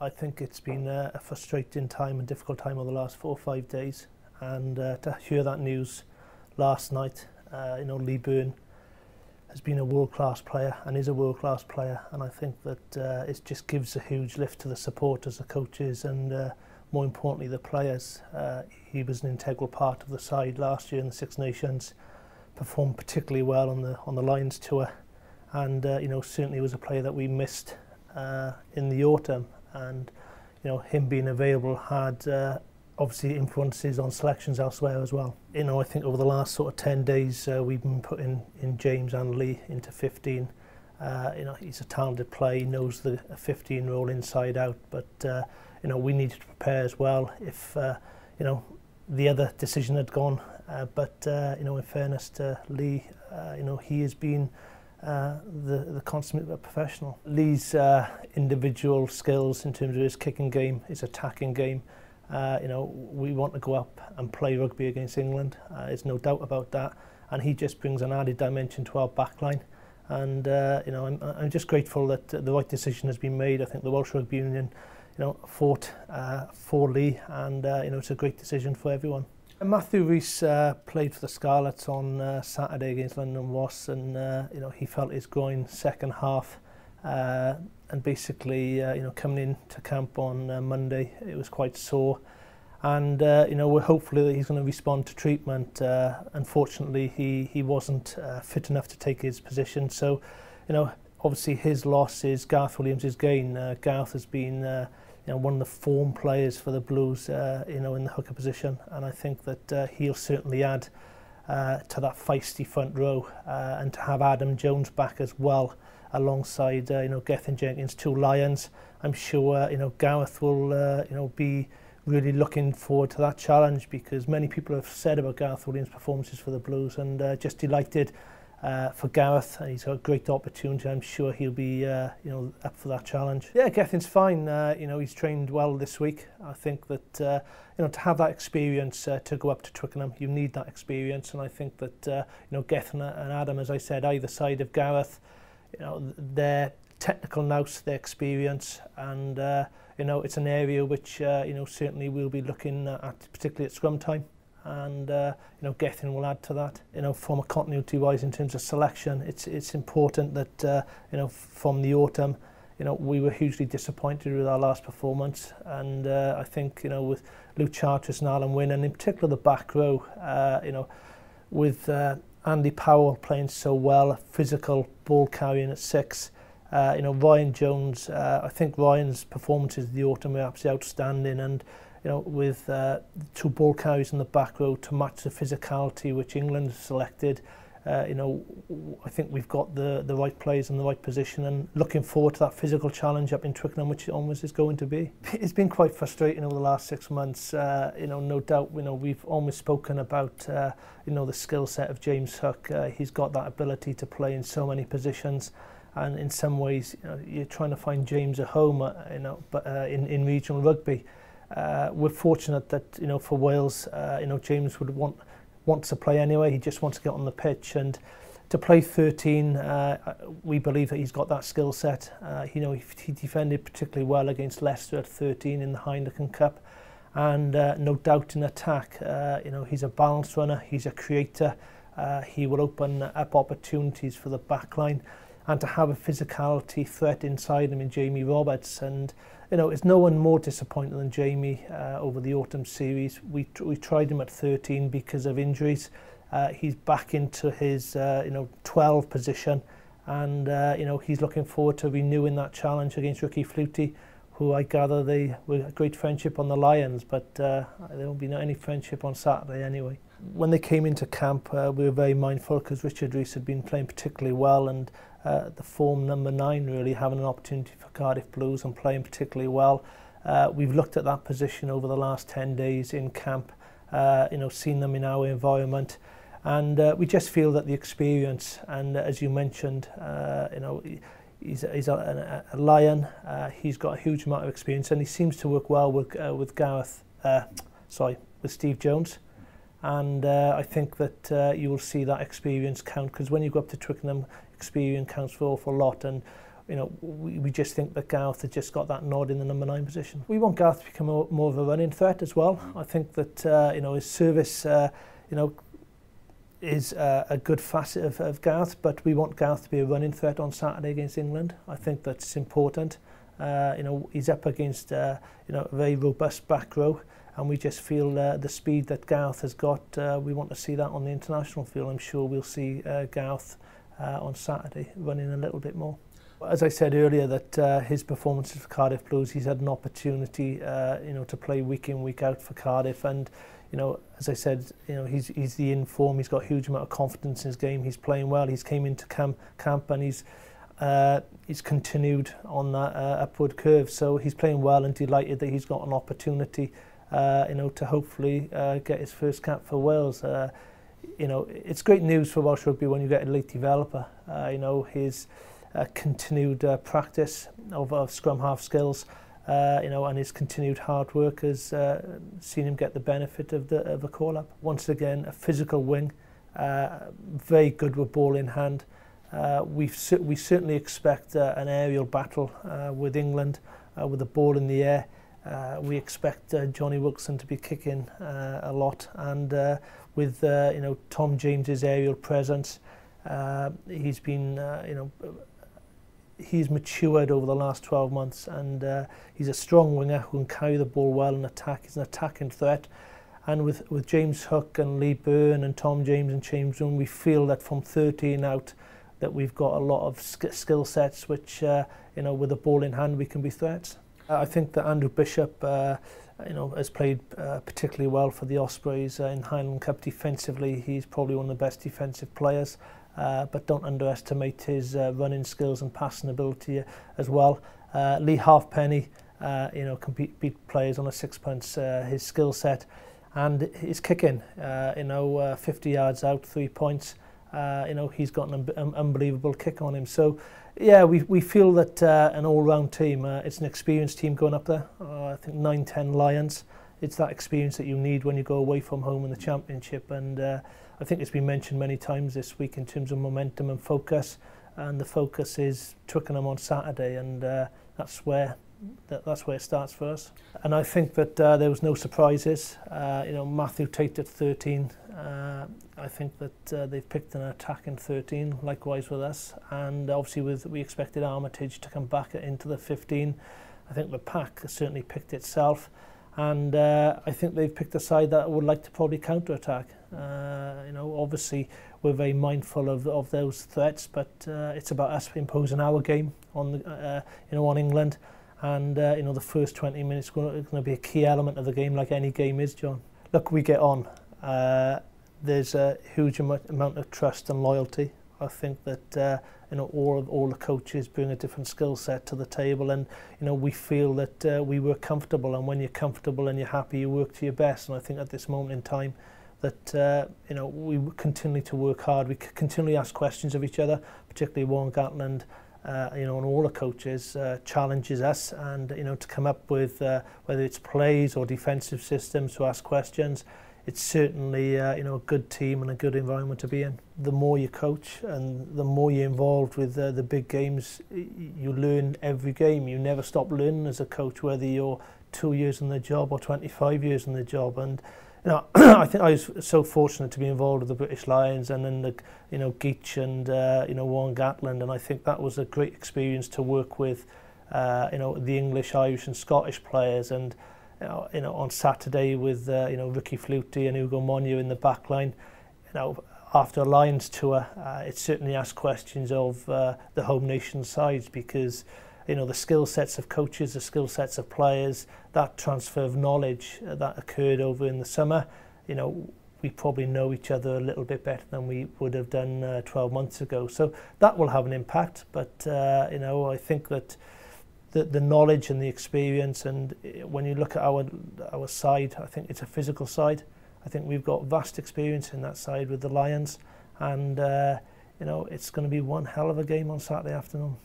I think it's been a frustrating time and difficult time over the last 4 or 5 days, and to hear that news last night, Lee Byrne has been a world-class player and is a world-class player, and I think that it just gives a huge lift to the supporters, the coaches, and more importantly the players. He was an integral part of the side last year in the Six Nations, performed particularly well on the Lions tour, and certainly was a player that we missed in the autumn. And him being available had obviously influences on selections elsewhere as well. I think over the last sort of 10 days we've been putting in James and Lee into 15. He's a talented player, he knows the 15 role inside out, but we needed to prepare as well if the other decision had gone. But in fairness to Lee, he has been the consummate professional. Lee's individual skills in terms of his kicking game, his attacking game, we want to go up and play rugby against England. There's no doubt about that, and he just brings an added dimension to our backline. And I'm just grateful that the right decision has been made. I think the Welsh Rugby Union, fought for Lee, and it's a great decision for everyone. Matthew Rees played for the Scarlets on Saturday against London Wasps, and he felt his groin second half, and basically coming into camp on Monday it was quite sore, and we're hopeful that he's going to respond to treatment. Unfortunately he wasn't fit enough to take his position, so obviously his loss is Gareth Williams' gain. Gareth has been one of the form players for the Blues, in the hooker position, and I think that he'll certainly add to that feisty front row, and to have Adam Jones back as well alongside Gethin Jenkins, two Lions. I'm sure Gareth will be really looking forward to that challenge, because many people have said about Gareth Williams' performances for the Blues, and just delighted for Gareth. He's got a great opportunity. I'm sure he'll be up for that challenge. Yeah, Gethin's fine. He's trained well this week. I think that to have that experience to go up to Twickenham, you need that experience, and I think that Gethin and Adam, as I said, either side of Gareth, their technical nous, their experience, and it's an area which certainly we'll be looking at, particularly at scrum time. And Gethin will add to that. From a continuity wise in terms of selection, it's important that from the autumn, we were hugely disappointed with our last performance, and I think with Luke Charteris and Alan Wynne, and in particular the back row, with Andy Powell playing so well, physical ball carrying at 6, Ryan Jones, I think Ryan's performances of the autumn were absolutely outstanding, and with two ball carriers in the back row to match the physicality which England selected, I think we've got the right players in the right position, and looking forward to that physical challenge up in Twickenham, which it almost is going to be. It's been quite frustrating over the last 6 months. No doubt, we've almost spoken about the skill set of James Hook. He's got that ability to play in so many positions, and in some ways, you're trying to find James a home, but in regional rugby. We're fortunate that for Wales, James would wants to play anyway. He just wants to get on the pitch, and to play 13, we believe that he's got that skill set. He defended particularly well against Leicester at 13 in the Heineken Cup, and no doubt in attack. He's a balanced runner. He's a creator. He will open up opportunities for the back line, and to have a physicality threat inside him in Jamie Roberts. And it's no one more disappointed than Jamie over the autumn series. We tried him at 13 because of injuries. He's back into his 12 position, and he's looking forward to renewing that challenge against Ricky Flutie, who I gather they were a great friendship on the Lions, but there won't be any friendship on Saturday anyway. When they came into camp, we were very mindful, because Richard Rees had been playing particularly well, and the form number 9 really having an opportunity for Cardiff Blues and playing particularly well. We've looked at that position over the last 10 days in camp, seen them in our environment, and we just feel that the experience, and as you mentioned, he's a Lion. He's got a huge amount of experience, and he seems to work well with Steve Jones. And I think that you will see that experience count, because when you go up to Twickenham, experience counts for an awful lot. And we just think that Gareth has just got that nod in the number 9 position. We want Gareth to become more of a running threat as well. I think that his service is a good facet of Gareth, but we want Gareth to be a running threat on Saturday against England. I think that's important. He's up against a very robust back row, and we just feel the speed that Gareth has got, we want to see that on the international field. I'm sure we'll see Gareth on Saturday running a little bit more. As I said earlier, that his performances for Cardiff Blues, he's had an opportunity to play week in, week out for Cardiff, and as I said, he's the inform. He's got a huge amount of confidence in his game. He's playing well. He's came into camp and he's continued on that upward curve. So he's playing well, and delighted that he's got an opportunity, to hopefully get his first cap for Wales. It's great news for Welsh rugby when you get a late developer. His continued practice of scrum half skills, and his continued hard work has seen him get the benefit of a call-up. Once again, a physical wing, very good with ball in hand. We certainly expect an aerial battle with England, with the ball in the air. We expect Johnny Wilson to be kicking a lot, and with Tom James's aerial presence, he's been he's matured over the last 12 months, and he's a strong winger who can carry the ball well and attack. He's an attacking threat. And with James Hook and Lee Byrne and Tom James and James Roon, we feel that from 13 out that we've got a lot of skill sets which, with the ball in hand, we can be threats. I think that Andrew Bishop, has played particularly well for the Ospreys in Highland Cup defensively. He's probably one of the best defensive players. But don't underestimate his running skills and passing ability as well. Lee Halfpenny, can beat players on a sixpence. His skill set and his kicking, 50 yards out, 3 points. He's got an unbelievable kick on him. So, yeah, we feel that an all-round team. It's an experienced team going up there. I think 9-10 Lions. It's that experience that you need when you go away from home in the Championship, and I think it's been mentioned many times this week in terms of momentum and focus, and the focus is Twickenham on Saturday, and that's where it starts for us. And I think that there was no surprises. Matthew Tate at 13. I think that they've picked an attacking 13, likewise with us, and obviously we expected Armitage to come back into the 15. I think the pack certainly picked itself. And I think they've picked a side that would like to probably counter-attack. Obviously we're very mindful of those threats, but it's about us imposing our game on on England. And the first 20 minutes is going to be a key element of the game, like any game is, John. Look, we get on. There's a huge amount of trust and loyalty. I think that all the coaches bring a different skill set to the table, and we feel that we work comfortable, and when you're comfortable and you're happy, you work to your best. And I think at this moment in time that we continue to work hard. We continually ask questions of each other, particularly Warren Gatland, and all the coaches challenges us, and to come up with whether it's plays or defensive systems to ask questions. It's certainly a good team and a good environment to be in. The more you coach and the more you're involved with the big games, you learn every game. You never stop learning as a coach, whether you're 2 years in the job or 25 years in the job. And I think I was so fortunate to be involved with the British Lions, and then Geach and Warren Gatland, and I think that was a great experience to work with the English, Irish and Scottish players, and on Saturday with Ricky Flutie and Ugo Monio in the back line. After a Lions tour, it certainly asked questions of the home nation sides, because the skill sets of coaches, the skill sets of players, that transfer of knowledge that occurred over in the summer, we probably know each other a little bit better than we would have done 12 months ago. So that will have an impact, but I think that the knowledge and the experience, and when you look at our side, I think it's a physical side. I think we've got vast experience in that side with the Lions, and it's going to be one hell of a game on Saturday afternoon.